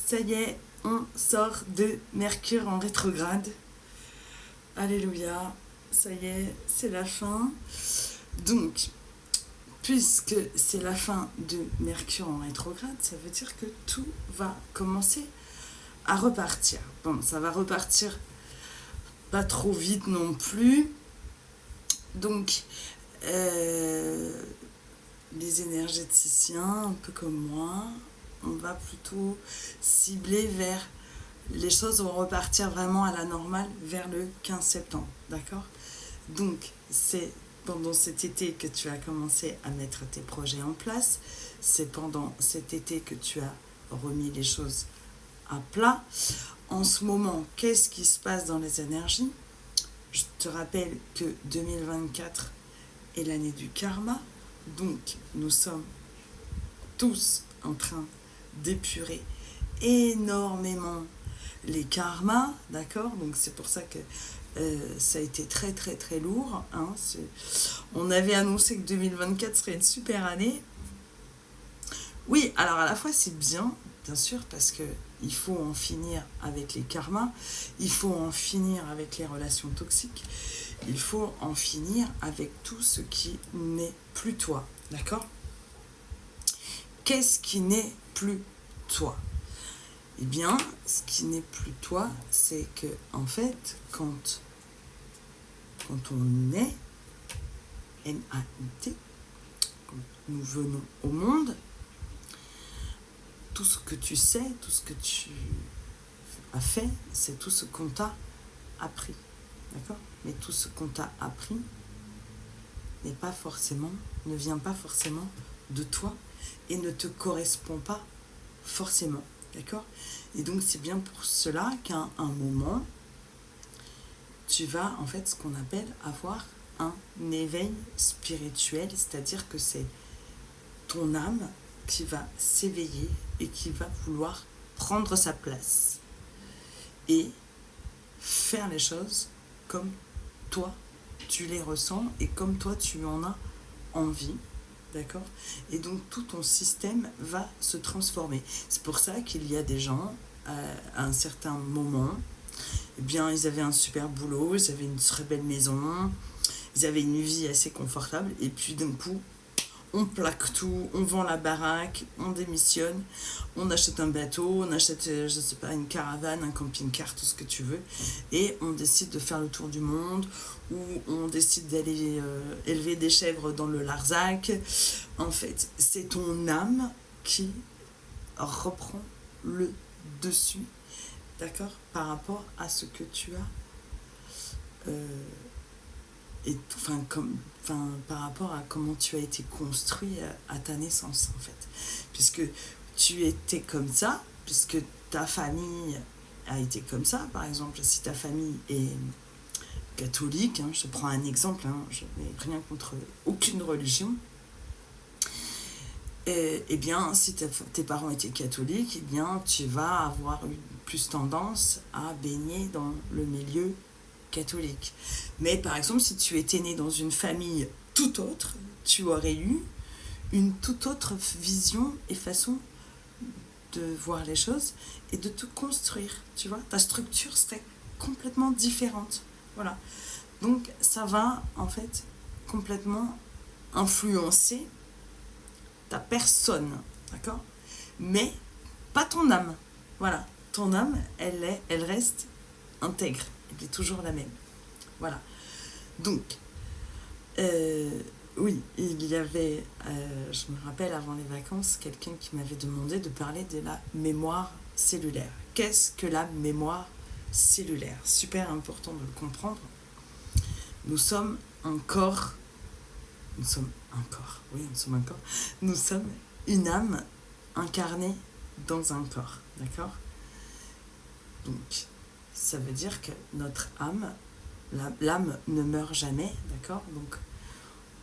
Ça y est, on sort de Mercure en rétrograde. Alléluia, ça y est, c'est la fin. Donc, puisque c'est la fin de Mercure en rétrograde, ça veut dire que tout va commencer à repartir. Bon, ça va repartir pas trop vite non plus. Donc, les énergéticiens, un peu comme moi, on va plutôt cibler vers... Les choses vont repartir vraiment à la normale vers le 15 septembre, d'accord? Donc, c'est pendant cet été que tu as commencé à mettre tes projets en place. C'est pendant cet été que tu as remis les choses à plat. En ce moment, qu'est-ce qui se passe dans les énergies? Je te rappelle que 2024 est l'année du karma. Donc, nous sommes tous en train d'épurer énormément les karmas, d'accord? Donc, c'est pour ça que ça a été très, très, très lourd. Hein. On avait annoncé que 2024 serait une super année. Oui, alors à la fois, c'est bien sûr, parce que il faut en finir avec les karmas, il faut en finir avec les relations toxiques, il faut en finir avec tout ce qui n'est plus toi, d'accord? Qu'est-ce qui n'est plus toi? Eh bien, ce qui n'est plus toi, c'est que, en fait, quand on est, N-A-I-T, quand nous venons au monde, tout ce que tu sais, tout ce que tu as fait, c'est tout ce qu'on t'a appris. D'accord? Mais tout ce qu'on t'a appris ne vient pas forcément de toi et ne te correspond pas forcément. D'accord? Et donc, c'est bien pour cela qu'à un moment, tu vas, en fait, ce qu'on appelle avoir un éveil spirituel, c'est-à-dire que c'est ton âme qui va s'éveiller et qui va vouloir prendre sa place et faire les choses comme toi tu les ressens et comme toi tu en as envie, d'accord? Et donc tout ton système va se transformer. C'est pour ça qu'il y a des gens à un certain moment, eh bien ils avaient un super boulot, ils avaient une très belle maison, ils avaient une vie assez confortable et puis d'un coup on plaque tout, on vend la baraque, on démissionne, on achète un bateau, on achète, je sais pas, une caravane, un camping-car, tout ce que tu veux, et on décide de faire le tour du monde, ou on décide d'aller élever des chèvres dans le Larzac. En fait, c'est ton âme qui reprend le dessus, d'accord, par rapport à ce que tu as... par rapport à comment tu as été construit à ta naissance, en fait. Puisque tu étais comme ça, puisque ta famille a été comme ça, par exemple, si ta famille est catholique, hein, je prends un exemple, hein, je n'ai rien contre aucune religion, et bien, si tes parents étaient catholiques, eh bien, tu vas avoir eu plus tendance à baigner dans le milieu catholique. Mais par exemple, si tu étais né dans une famille tout autre, tu aurais eu une toute autre vision et façon de voir les choses et de te construire, tu vois. Ta structure serait complètement différente. Voilà. Donc, ça va, en fait, complètement influencer ta personne, d'accord? Mais pas ton âme. Voilà. Ton âme, elle reste intègre. Elle est toujours la même. Voilà. Donc, oui, il y avait, je me rappelle avant les vacances, quelqu'un qui m'avait demandé de parler de la mémoire cellulaire. Qu'est-ce que la mémoire cellulaire? Super important de le comprendre. Nous sommes un corps. Nous sommes une âme incarnée dans un corps. D'accord? Donc, ça veut dire que notre âme, l'âme ne meurt jamais, d'accord? Donc,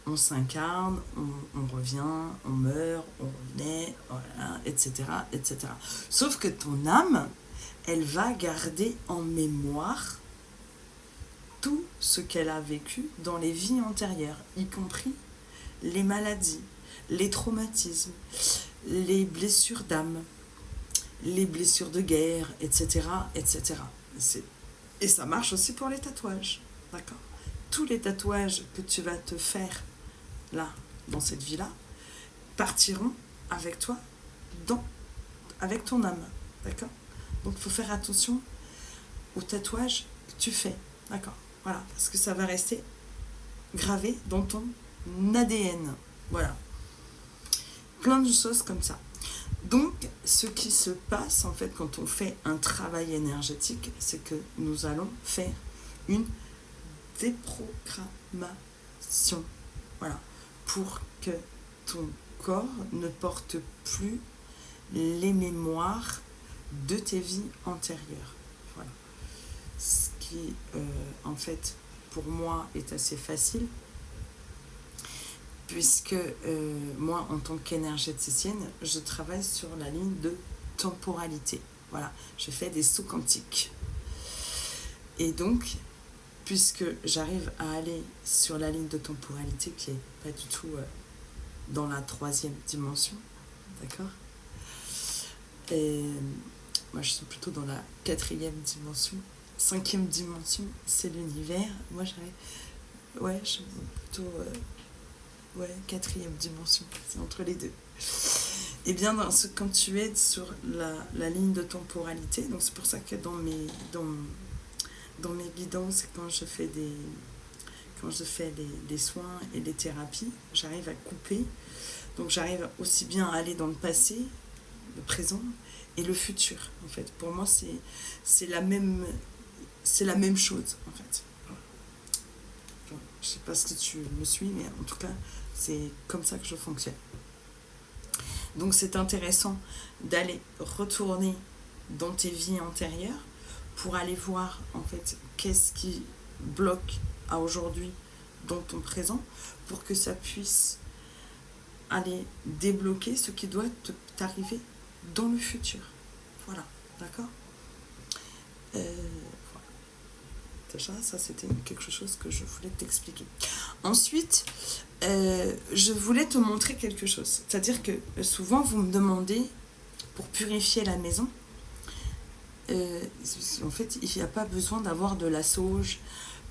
on s'incarne, on revient, on meurt, on renaît, voilà, etc., etc. Sauf que ton âme, elle va garder en mémoire tout ce qu'elle a vécu dans les vies antérieures, y compris les maladies, les traumatismes, les blessures d'âme, les blessures de guerre, etc. etc. Et ça marche aussi pour les tatouages, d'accord? Tous les tatouages que tu vas te faire là, dans cette vie-là, partiront avec toi, avec ton âme, d'accord? Donc il faut faire attention aux tatouages que tu fais, d'accord? Voilà, parce que ça va rester gravé dans ton ADN, voilà. Plein de choses comme ça. Donc, ce qui se passe, en fait, quand on fait un travail énergétique, c'est que nous allons faire une déprogrammation, voilà, pour que ton corps ne porte plus les mémoires de tes vies antérieures. Voilà. Ce qui, en fait, pour moi, est assez facile, puisque moi, en tant qu'énergéticienne, je travaille sur la ligne de temporalité. Voilà, je fais des sauts quantiques. Et donc, puisque j'arrive à aller sur la ligne de temporalité qui n'est pas du tout dans la 3e dimension, d'accord? Et moi, je suis plutôt dans la 4e dimension. 5e dimension, c'est l'univers. Moi, je suis plutôt... 4e dimension, c'est entre les deux. Et bien, quand tu es sur la ligne de temporalité, donc c'est pour ça que dans mes guidances, quand je fais les soins et les thérapies, j'arrive à couper. Donc j'arrive aussi bien à aller dans le passé, le présent et le futur. En fait, pour moi, c'est la même chose, en fait. Je sais pas si tu me suis, mais en tout cas, c'est comme ça que je fonctionne. Donc c'est intéressant d'aller retourner dans tes vies antérieures pour aller voir, en fait, qu'est-ce qui bloque à aujourd'hui dans ton présent, pour que ça puisse aller débloquer ce qui doit t'arriver dans le futur. Voilà, d'accord? Déjà, ça c'était quelque chose que je voulais t'expliquer. Ensuite, je voulais te montrer quelque chose. C'est-à-dire que souvent vous me demandez, pour purifier la maison, en fait il n'y a pas besoin d'avoir de la sauge,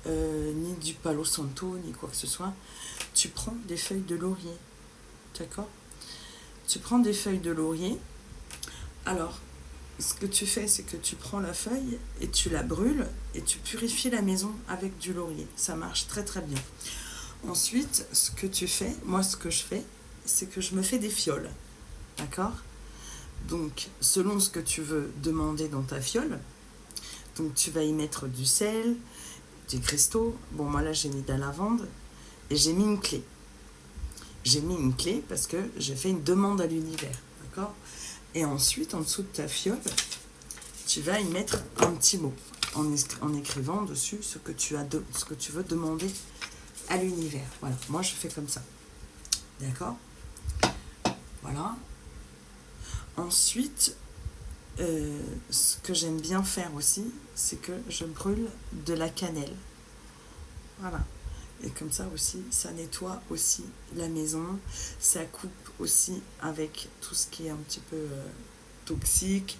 ni du palo santo, ni quoi que ce soit. Tu prends des feuilles de laurier, d'accord? Tu prends des feuilles de laurier. Alors, ce que tu fais, c'est que tu prends la feuille et tu la brûles et tu purifies la maison avec du laurier. Ça marche très très bien. Ensuite, ce que tu fais, moi ce que je fais, c'est que je me fais des fioles. D'accord? Donc, selon ce que tu veux demander dans ta fiole, donc tu vas y mettre du sel, des cristaux. Bon, moi là j'ai mis de la lavande et j'ai mis une clé. J'ai mis une clé parce que j'ai fait une demande à l'univers. D'accord? Et ensuite, en dessous de ta fiole, tu vas y mettre un petit mot en écrivant dessus ce que tu veux demander à l'univers. Voilà, moi je fais comme ça. D'accord? Voilà. Ensuite, ce que j'aime bien faire aussi, c'est que je brûle de la cannelle. Voilà. Et comme ça aussi, ça nettoie aussi la maison, ça coupe aussi avec tout ce qui est un petit peu toxique,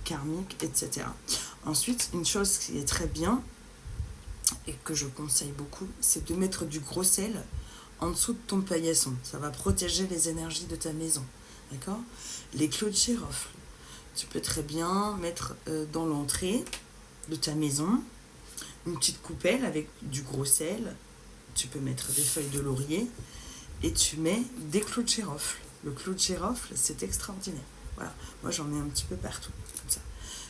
karmique, etc. Ensuite, une chose qui est très bien et que je conseille beaucoup, c'est de mettre du gros sel en dessous de ton paillasson. Ça va protéger les énergies de ta maison. D'accord? Les clous de girofle, tu peux très bien mettre dans l'entrée de ta maison une petite coupelle avec du gros sel. Tu peux mettre des feuilles de laurier et tu mets des clous de girofle. Le clou de girofle, c'est extraordinaire. Voilà, moi j'en ai un petit peu partout, comme ça.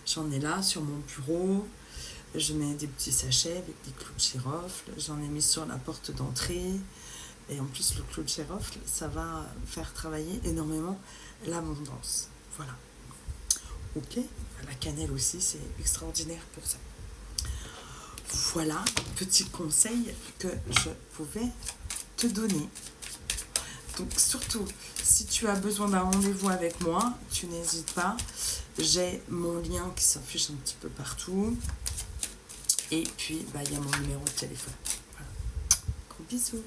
J'en ai là sur mon bureau, je mets des petits sachets avec des clous de girofle, j'en ai mis sur la porte d'entrée. Et en plus, le clou de girofle, ça va faire travailler énormément l'abondance. Voilà. Ok, la cannelle aussi, c'est extraordinaire pour ça. Voilà, petit conseil que je pouvais te donner. Donc surtout, si tu as besoin d'un rendez-vous avec moi, tu n'hésites pas. J'ai mon lien qui s'affiche un petit peu partout. Et puis, il y a mon numéro de téléphone. Voilà. Gros bisous.